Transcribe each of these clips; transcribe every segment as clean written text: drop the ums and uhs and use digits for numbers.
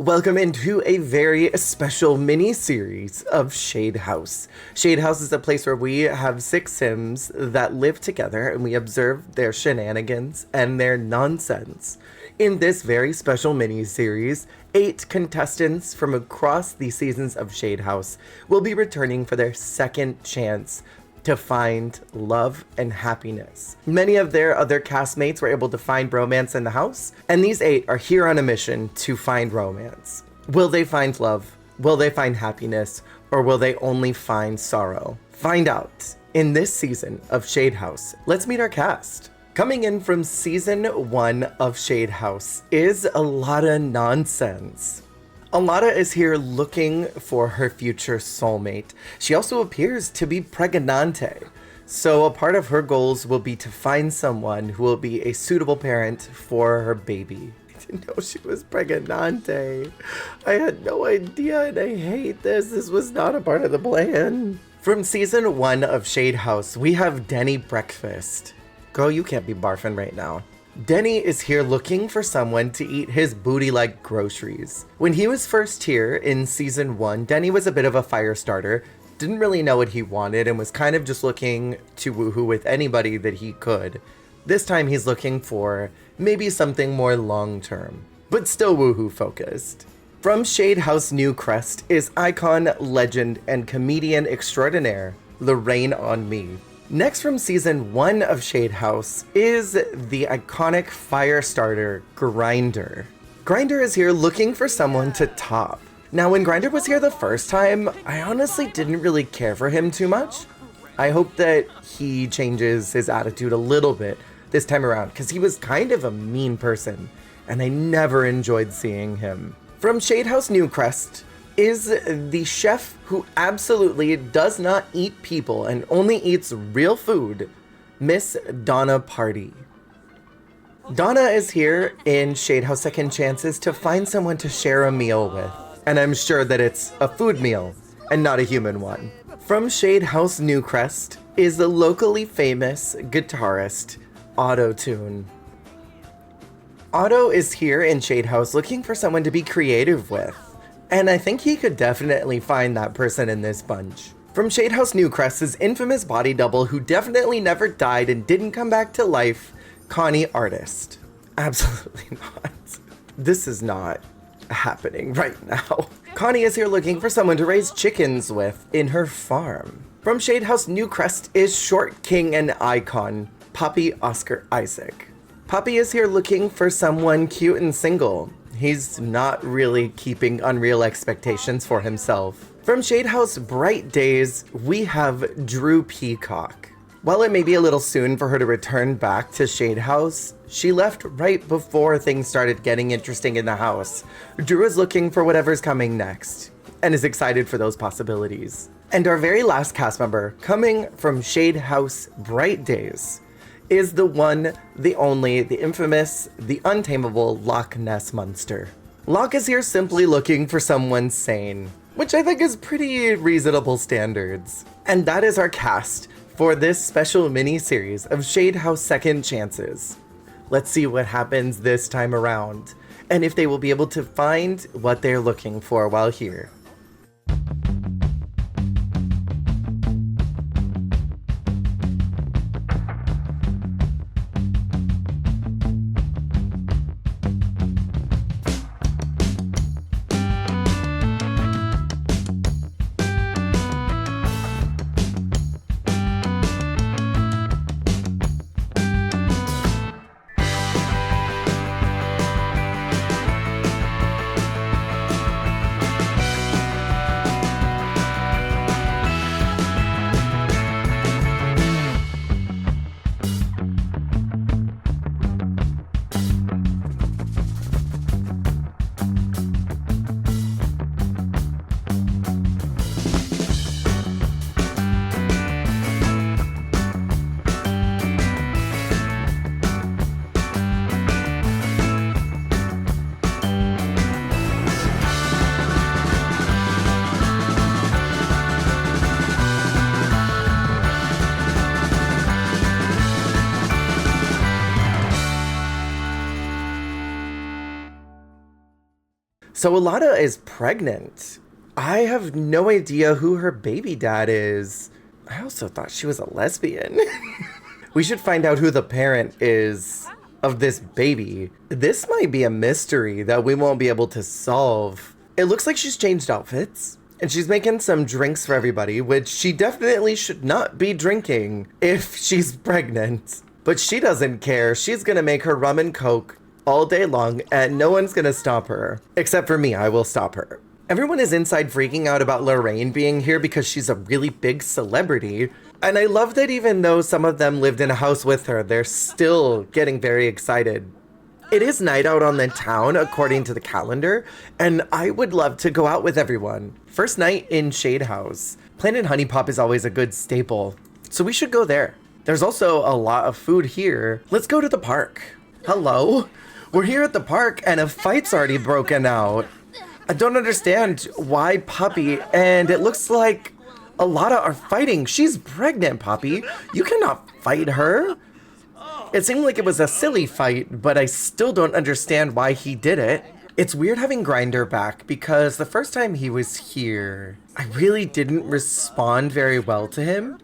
Welcome into a very special mini-series of Shade House. Shade House is a place where we have 6 Sims that live together and we observe their shenanigans and their nonsense. In this very special mini-series, 8 contestants from across the seasons of Shade House will be returning for their second chance to find love and happiness. Many of their other castmates were able to find romance in the house, and these 8 are here on a mission to find romance. Will they find love? Will they find happiness? Or will they only find sorrow? Find out in this season of Shade House. Let's meet our cast. Coming in from season 1 of Shade House is Alada Nonsense. Alada is here looking for her future soulmate. She also appears to be pregnante. So a part of her goals will be to find someone who will be a suitable parent for her baby. I didn't know she was pregnante. I had no idea and I hate this. This was not a part of the plan. From season 1 of Shade House, we have Denny Breakfast. Girl, you can't be barfing right now. Denny is here looking for someone to eat his booty-like groceries. When he was first here in season 1, Denny was a bit of a fire starter, didn't really know what he wanted, and was kind of just looking to woohoo with anybody that he could. This time he's looking for maybe something more long-term, but still woohoo focused. From Shade House New Crest is icon, legend, and comedian extraordinaire, Lorraine on Me. Next from season 1 of Shade House is the iconic fire starter, Grinder. Grinder is here looking for someone to top. Now when Grinder was here the first time, I honestly didn't really care for him too much. I hope that he changes his attitude a little bit this time around, because he was kind of a mean person, and I never enjoyed seeing him. From Shade House New Crest is the chef who absolutely does not eat people and only eats real food, Miss Donna Party. Donna is here in Shade House Second Chances to find someone to share a meal with, and I'm sure that it's a food meal and not a human one. From Shade House New Crest is the locally famous guitarist, Auto-Tune. Otto is here in Shade House looking for someone to be creative with. And I think he could definitely find that person in this bunch. From Shade House New Crest is infamous body double who definitely never died and didn't come back to life, Connie Artist. Absolutely not. This is not happening right now. Connie is here looking for someone to raise chickens with in her farm. From Shade House New Crest is short king and icon, Poppy Oscar Isaac. Poppy is here looking for someone cute and single. He's not really keeping unreal expectations for himself. From Shade House Bright Days, we have Drew Peacock. While it may be a little soon for her to return back to Shade House, she left right before things started getting interesting in the house. Drew is looking for whatever's coming next, and is excited for those possibilities. And our very last cast member, coming from Shade House Bright Days, is the one, the only, the infamous, the untamable Loch Ness Monster. Locke is here simply looking for someone sane, which I think is pretty reasonable standards. And that is our cast for this special mini-series of Shade House Second Chances. Let's see what happens this time around, and if they will be able to find what they're looking for while here. So Alana is pregnant. I have no idea who her baby dad is. I also thought she was a lesbian. We should find out who the parent is of this baby. This might be a mystery that we won't be able to solve. It looks like she's changed outfits and she's making some drinks for everybody, which she definitely should not be drinking if she's pregnant. But she doesn't care. She's gonna make her rum and coke all day long and no one's gonna stop her. Except for me, I will stop her. Everyone is inside freaking out about Lorraine being here because she's a really big celebrity. And I love that even though some of them lived in a house with her, they're still getting very excited. It is night out on the town according to the calendar, and I would love to go out with everyone. First night in Shade House. Planet Honey Pop is always a good staple, so we should go there. There's also a lot of food here. Let's go to the park. Hello? We're here at the park and a fight's already broken out. I don't understand why Puppy, and it looks like Alana are fighting. She's pregnant, Poppy. You cannot fight her. It seemed like it was a silly fight, but I still don't understand why he did it. It's weird having Grinder back because the first time he was here, I really didn't respond very well to him.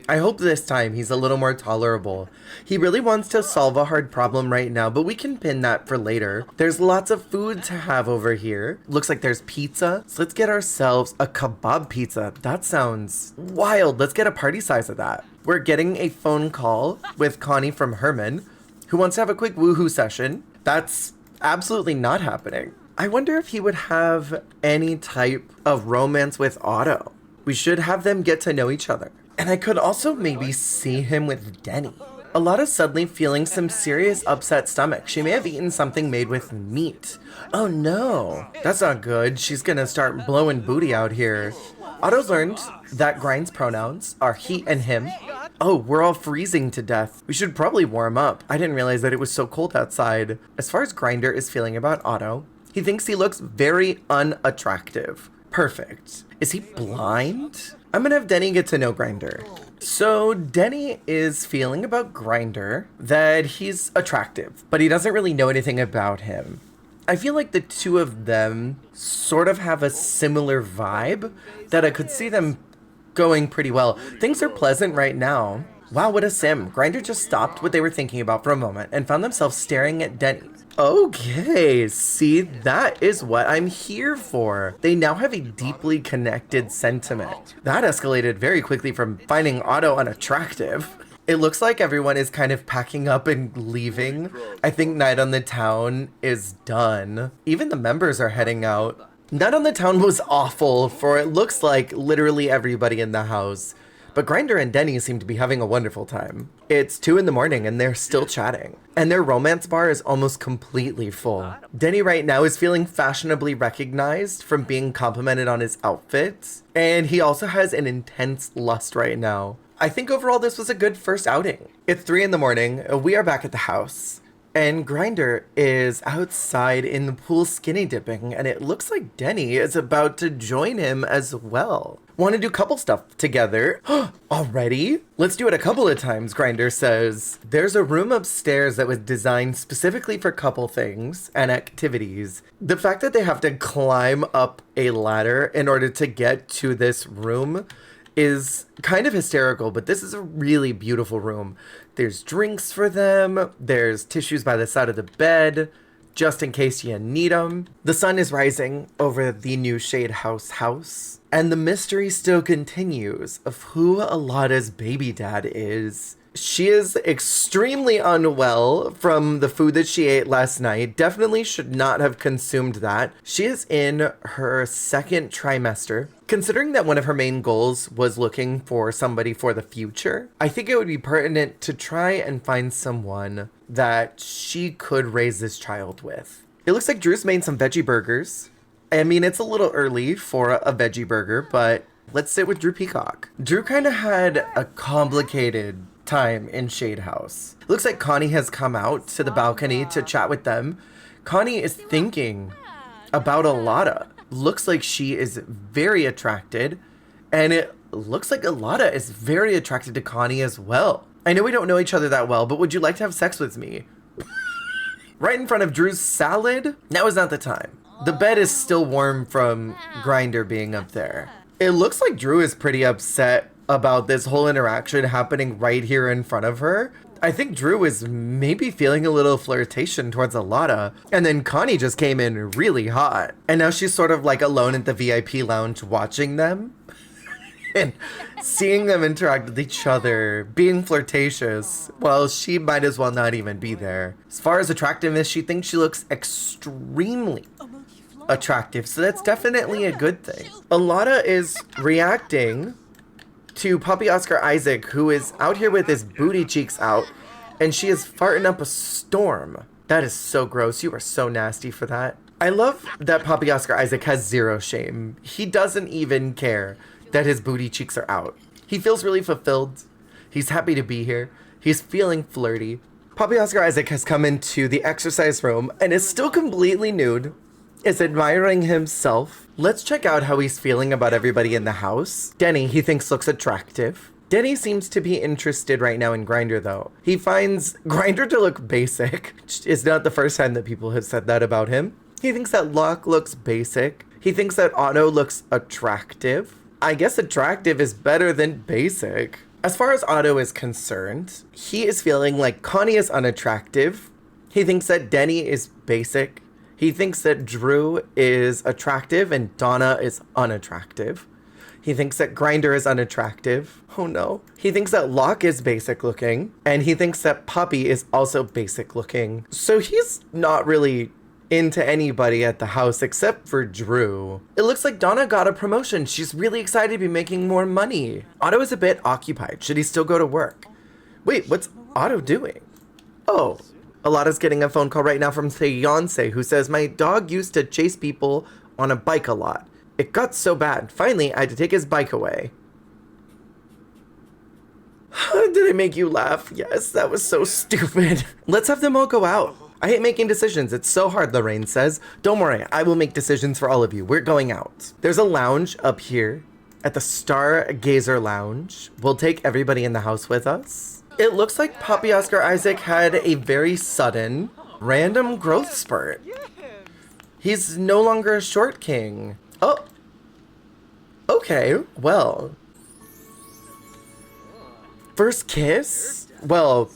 I hope this time he's a little more tolerable. He really wants to solve a hard problem right now, but we can pin that for later. There's lots of food to have over here. Looks like there's pizza. So let's get ourselves a kebab pizza. That sounds wild. Let's get a party size of that. We're getting a phone call with Connie from Herman, who wants to have a quick woohoo session. That's absolutely not happening. I wonder if he would have any type of romance with Otto. We should have them get to know each other. And I could also maybe see him with Denny. Alana's suddenly feeling some serious upset stomach. She may have eaten something made with meat. Oh no, that's not good. She's gonna start blowing booty out here. Otto's learned that Grind's pronouns are he and him. Oh, we're all freezing to death. We should probably warm up. I didn't realize that it was so cold outside. As far as Grinder is feeling about Otto, he thinks he looks very unattractive. Perfect. Is he blind? I'm gonna have Denny get to know Grinder. So Denny is feeling about Grinder that he's attractive, but he doesn't really know anything about him. I feel like the two of them sort of have a similar vibe that I could see them going pretty well. Things are pleasant right now. Wow, what a sim. Grinder just stopped what they were thinking about for a moment and found themselves staring at Denny. Okay, see, that is what I'm here for. They now have a deeply connected sentiment. That escalated very quickly from finding Otto unattractive. It looks like everyone is kind of packing up and leaving. I think Night on the Town is done. Even the members are heading out. Night on the Town was awful for it looks like literally everybody in the house. But Grinder and Denny seem to be having a wonderful time. It's 2 in the morning and they're still chatting. And their romance bar is almost completely full. Denny right now is feeling fashionably recognized from being complimented on his outfit. And he also has an intense lust right now. I think overall this was a good first outing. It's 3 in the morning. We are back at the house. And Grinder is outside in the pool skinny dipping, and it looks like Denny is about to join him as well. Want to do couple stuff together? Already? Let's do it a couple of times, Grinder says. There's a room upstairs that was designed specifically for couple things and activities. The fact that they have to climb up a ladder in order to get to this room is kind of hysterical, but this is a really beautiful room. There's drinks for them. There's tissues by the side of the bed, just in case you need them. The sun is rising over the new Shade house, and the mystery still continues of who Alana's baby dad is. She is extremely unwell from the food that she ate last night. Definitely should not have consumed that. She is in her second trimester. Considering that one of her main goals was looking for somebody for the future, I think it would be pertinent to try and find someone that she could raise this child with. It looks like Drew's made some veggie burgers. I mean, it's a little early for a veggie burger, but let's sit with Drew Peacock. Drew kind of had a complicated time in Shade House. Looks like Connie has come out to the balcony to chat with them. Connie is thinking about Alana. Looks like she is very attracted, and it looks like Alana is very attracted to Connie as well. I know we don't know each other that well, but would you like to have sex with me? Right in front of Drew's salad? Now is not the time. The bed is still warm from Grinder being up there. It looks like Drew is pretty upset about this whole interaction happening right here in front of her. I think Drew is maybe feeling a little flirtation towards Alana. And then Connie just came in really hot. And now she's sort of like alone at the VIP lounge watching them. And seeing them interact with each other, being flirtatious, well, she might as well not even be there. As far as attractiveness, she thinks she looks extremely attractive, so that's definitely a good thing. Alana is reacting to Puppy Oscar Isaac, who is out here with his booty cheeks out, and she is farting up a storm. That is so gross. You are so nasty for that. I love that Puppy Oscar Isaac has zero shame. He doesn't even care that his booty cheeks are out. He feels really fulfilled. He's happy to be here. He's feeling flirty. Puppy Oscar Isaac has come into the exercise room and is still completely nude, is admiring himself. Let's check out how he's feeling about everybody in the house. Denny, he thinks looks attractive. Denny seems to be interested right now in Grinder though. He finds Grinder to look basic. It's not the first time that people have said that about him. He thinks that Locke looks basic. He thinks that Otto looks attractive. I guess attractive is better than basic. As far as Otto is concerned, he is feeling like Connie is unattractive. He thinks that Denny is basic. He thinks that Drew is attractive and Donna is unattractive. He thinks that Grinder is unattractive. Oh no. He thinks that Locke is basic looking. And he thinks that Puppy is also basic looking. So he's not really into anybody at the house except for Drew. It looks like Donna got a promotion. She's really excited to be making more money. Otto is a bit occupied. Should he still go to work? Wait, what's Otto doing? Oh, Alana's getting a phone call right now from Beyonce, who says, my dog used to chase people on a bike a lot. It got so bad. Finally, I had to take his bike away. Did I make you laugh? Yes, that was so stupid. Let's have them all go out. I hate making decisions. It's so hard, Lorraine says. Don't worry, I will make decisions for all of you. We're going out. There's a lounge up here at the Stargazer Lounge. We'll take everybody in the house with us. It looks like Puppy Oscar Isaac had a very sudden, random growth spurt. He's no longer a short king. Oh. Okay, well. First kiss? Well,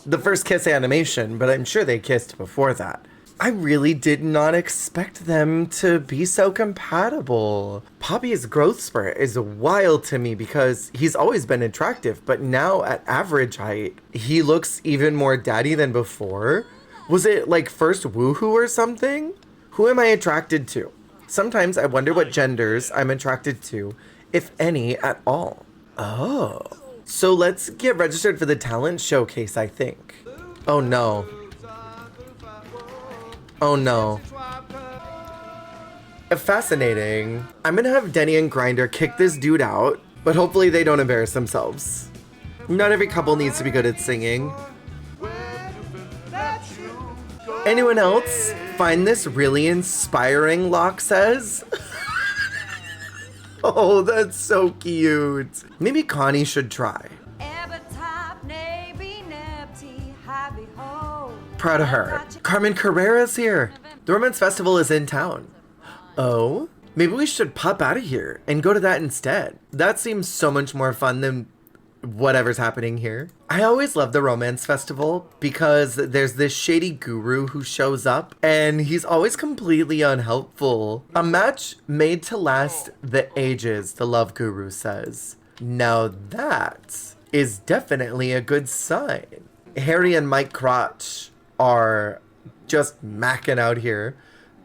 the first kiss animation, but I'm sure they kissed before that. I really did not expect them to be so compatible. Poppy's growth spurt is wild to me because he's always been attractive, but now at average height, he looks even more daddy than before. Was it like first woohoo or something? Who am I attracted to? Sometimes I wonder what genders I'm attracted to, if any at all. Oh. So let's get registered for the talent showcase, I think. Oh no. Oh no. Fascinating. I'm gonna have Denny and Grinder kick this dude out, but hopefully they don't embarrass themselves. Not every couple needs to be good at singing. Anyone else find this really inspiring, Locke says? Oh, that's so cute. Maybe Connie should try. Proud of her. Carmen Carrera's here. The Romance Festival is in town. Oh, maybe we should pop out of here and go to that instead. That seems so much more fun than whatever's happening here. I always love the Romance Festival because there's this shady guru who shows up and he's always completely unhelpful. A match made to last the ages, the love guru says. Now that is definitely a good sign. Harry and Mike Crotch are just macking out here,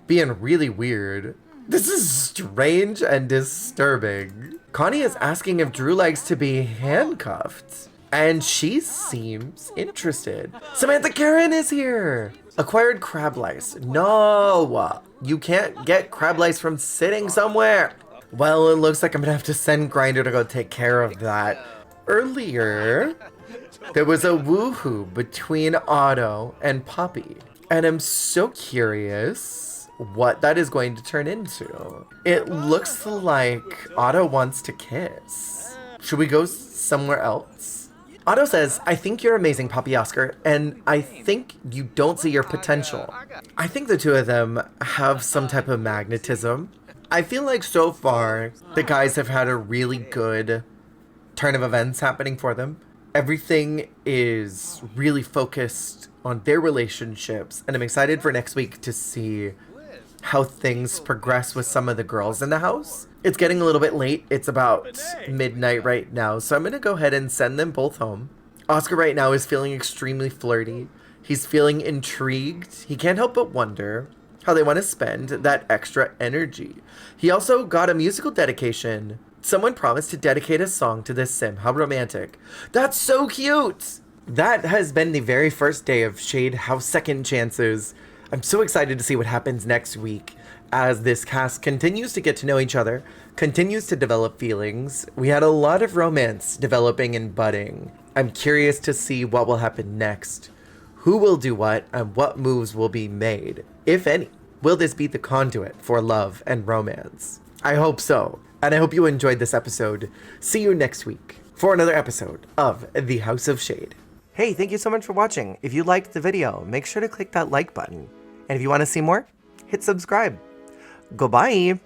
being really weird. This is strange and disturbing. Connie is asking if Drew likes to be handcuffed, and she seems interested. Samantha Karen is here. Acquired crab lice. No, you can't get crab lice from sitting somewhere. Well, it looks like I'm gonna have to send Grinder to go take care of that. Earlier, there was a woohoo between Otto and Puppy, and I'm so curious what that is going to turn into. It looks like Otto wants to kiss. Should we go somewhere else? Otto says, I think you're amazing, Poppy Oscar, and I think you don't see your potential. I think the two of them have some type of magnetism. I feel like so far, the guys have had a really good turn of events happening for them. Everything is really focused on their relationships, and I'm excited for next week to see how things progress with some of the girls in the house. It's getting a little bit late. It's about midnight right now, so I'm going to go ahead and send them both home. Oscar right now is feeling extremely flirty. He's feeling intrigued. He can't help but wonder how they want to spend that extra energy. He also got a musical dedication. Someone promised to dedicate a song to this sim. How romantic. That's so cute! That has been the very first day of Shade House Second Chances. I'm so excited to see what happens next week as this cast continues to get to know each other, continues to develop feelings. We had a lot of romance developing and budding. I'm curious to see what will happen next. Who will do what and what moves will be made, if any. Will this be the conduit for love and romance? I hope so. And I hope you enjoyed this episode. See you next week for another episode of The House of Shade. Hey, thank you so much for watching. If you liked the video, make sure to click that like button. And if you want to see more, hit subscribe. Goodbye.